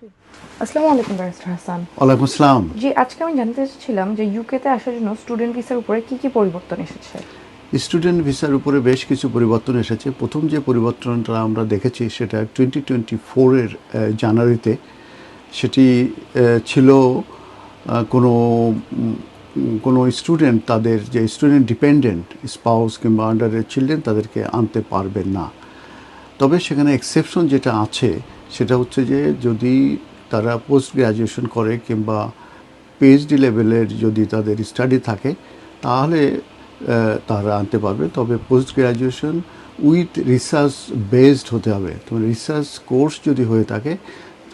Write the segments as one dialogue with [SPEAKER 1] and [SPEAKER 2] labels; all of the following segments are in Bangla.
[SPEAKER 1] আসসালামু আলাইকুম ব্যারিস্টার হাসান।
[SPEAKER 2] ওয়ালাইকুম আসসালাম।
[SPEAKER 1] জি, আজকে আমি জানতে চাচ্ছিলাম যে ইউকেতে আসার জন্য স্টুডেন্ট ভিসার উপরে কি কি পরিবর্তন এসেছে।
[SPEAKER 2] স্টুডেন্ট ভিসার উপরে বেশ কিছু পরিবর্তন এসেছে। প্রথম যে পরিবর্তনটা আমরা দেখেছি সেটা 2024-এর জানুয়ারিতে। সেটি ছিল কোনো কোনো স্টুডেন্ট তাদের যে স্টুডেন্ট ডিপেন্ডেন্ট স্পাউস কিংবা আন্ডারের চিলড্রেন তাদেরকে আনতে পারবে না। তবে সেখানে এক্সেপশন যেটা আছে সেটা হচ্ছে যে যদি তারা পোস্ট গ্র্যাজুয়েশন করে কিংবা পিএইচডি লেভেলের যদি তাদের স্টাডি থাকে তাহলে তারা আনতে পারবে। তবে post graduation with research based হতে হবে। তবে রিসার্চ কোর্স যদি হয়ে থাকে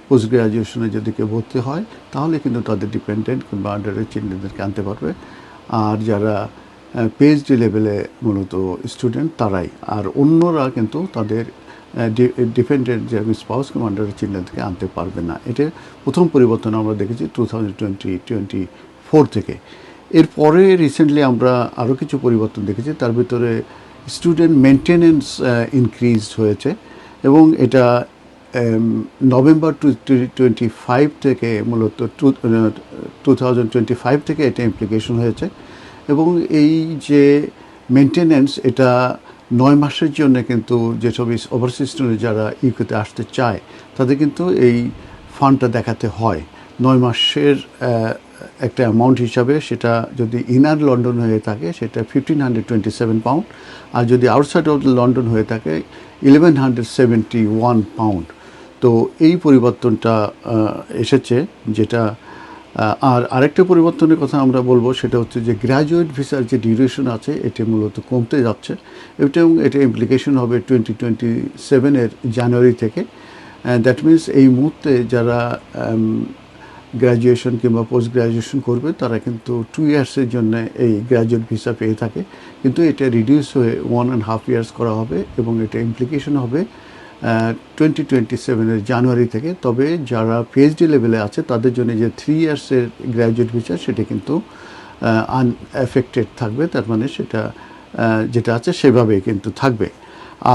[SPEAKER 2] পোস্ট গ্র্যাজুয়েশনে যদি কেউ ভর্তি হয় তাহলে কিন্তু তাদের ডিপেন্ডেন্ট কিংবা আন্ডারের চিলড্রেনদেরকে আনতে পারবে। আর যারা পিএইচডি লেভেলে মূলত স্টুডেন্ট তারাই, আর অন্যরা কিন্তু তাদের ডিপেন্ডেন্ট যে স্পাউস কিংবা আন্ডারের চিলড্রেনকে আনতে পারবে না। এটা প্রথম পরিবর্তন আমরা দেখেছি 2024 থেকে। এরপরে রিসেন্টলি আমরা আরও কিছু পরিবর্তন দেখেছি। তার ভিতরে স্টুডেন্ট মেনটেনেন্স ইনক্রিজ হয়েছে এবং এটা নভেম্বর 2025 থেকে মূলত 2025 থেকে এটা ইমপ্লিকেশন হয়েছে। এবং এই যে মেনটেনেন্স এটা 9 মাসের জন্য কিন্তু যেসব ওভারসিজ স্টুডেন্ট যারা ইউকেতে আসতে চায় তাদের কিন্তু এই ফান্ডটা দেখাতে হয় 9 মাসের একটা অ্যামাউন্ট হিসাবে। সেটা যদি ইনার লন্ডন হয়ে থাকে সেটা 1527 পাউন্ড, আর যদি আউটসাইড অফ লন্ডন হয়ে থাকে 1171 পাউন্ড। তো এই পরিবর্তনটা এসেছে যেটা। আর আরেকটা পরিবর্তনের কথা আমরা বলবো সেটা হচ্ছে যে গ্র্যাজুয়েট ভিসার যে ডিউরেশন আছে এটি মূলত কমতে যাচ্ছে এবং এটা ইমপ্লিকেশন হবে 2027-এর জানুয়ারি থেকে। দ্যাট মিনস এই মুহূর্তে যারা গ্র্যাজুয়েশন কিংবা পোস্ট গ্র্যাজুয়েশন করবে তারা কিন্তু 2 ইয়ার্সের জন্য এই গ্র্যাজুয়েট ভিসা পেয়ে থাকে, কিন্তু এটা রিডিউস হয়ে 1.5 ইয়ার্স করা হবে এবং এটা ইমপ্লিকেশন হবে 2027-এর জানুয়ারি থেকে। তবে যারা পিএইচডি লেভেলে আছে তাদের জন্য যে 3 ইয়ার্সের গ্র্যাজুয়েট ভিসা সেটা কিন্তু আনএফেক্টেড থাকবে। তার মানে সেটা যেটা আছে সেভাবেই কিন্তু থাকবে।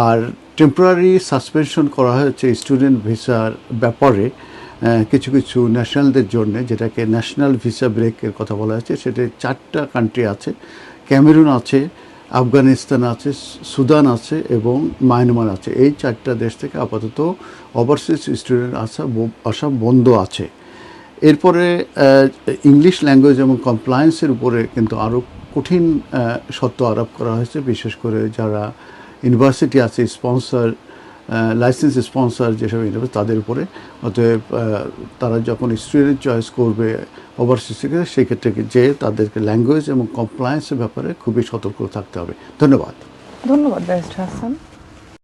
[SPEAKER 2] আর টেম্পোরারি সাসপেনশন করা হয়েছে স্টুডেন্ট ভিসার ব্যাপারে কিছু কিছু ন্যাশনালদের জন্য, যেটাকে ন্যাশনাল ভিসা ব্রেকের কথা বলা হয়েছে। সেটা 4টা কান্ট্রি আছে, ক্যামেরুন আছে, আফগানিস্তান আছে, সুদান আছে এবং মায়ানমার আছে। এই 4টা দেশ থেকে আপাতত ওভারসিজ স্টুডেন্ট আসা বন্ধ আছে। এরপরে ইংলিশ ল্যাঙ্গুয়েজ এবং কমপ্লায়েন্সের উপরে কিন্তু আরও কঠিন শর্ত আরোপ করা হয়েছে, বিশেষ করে যারা ইউনিভার্সিটি আছে স্পন্সর লাইসেন্স স্পন্সর যেসব ইউনিভার্সিটি তাদের উপরে। অতএব তারা যখন স্টুডেন্ট চয়েস করবে ওভারসিজ থেকে সেক্ষেত্রে যে তাদেরকে ল্যাঙ্গুয়েজ এবং কমপ্লায়েন্সের ব্যাপারে খুবই সতর্ক থাকতে হবে। ধন্যবাদ।
[SPEAKER 1] ধন্যবাদ ব্যারিস্টার হাসান।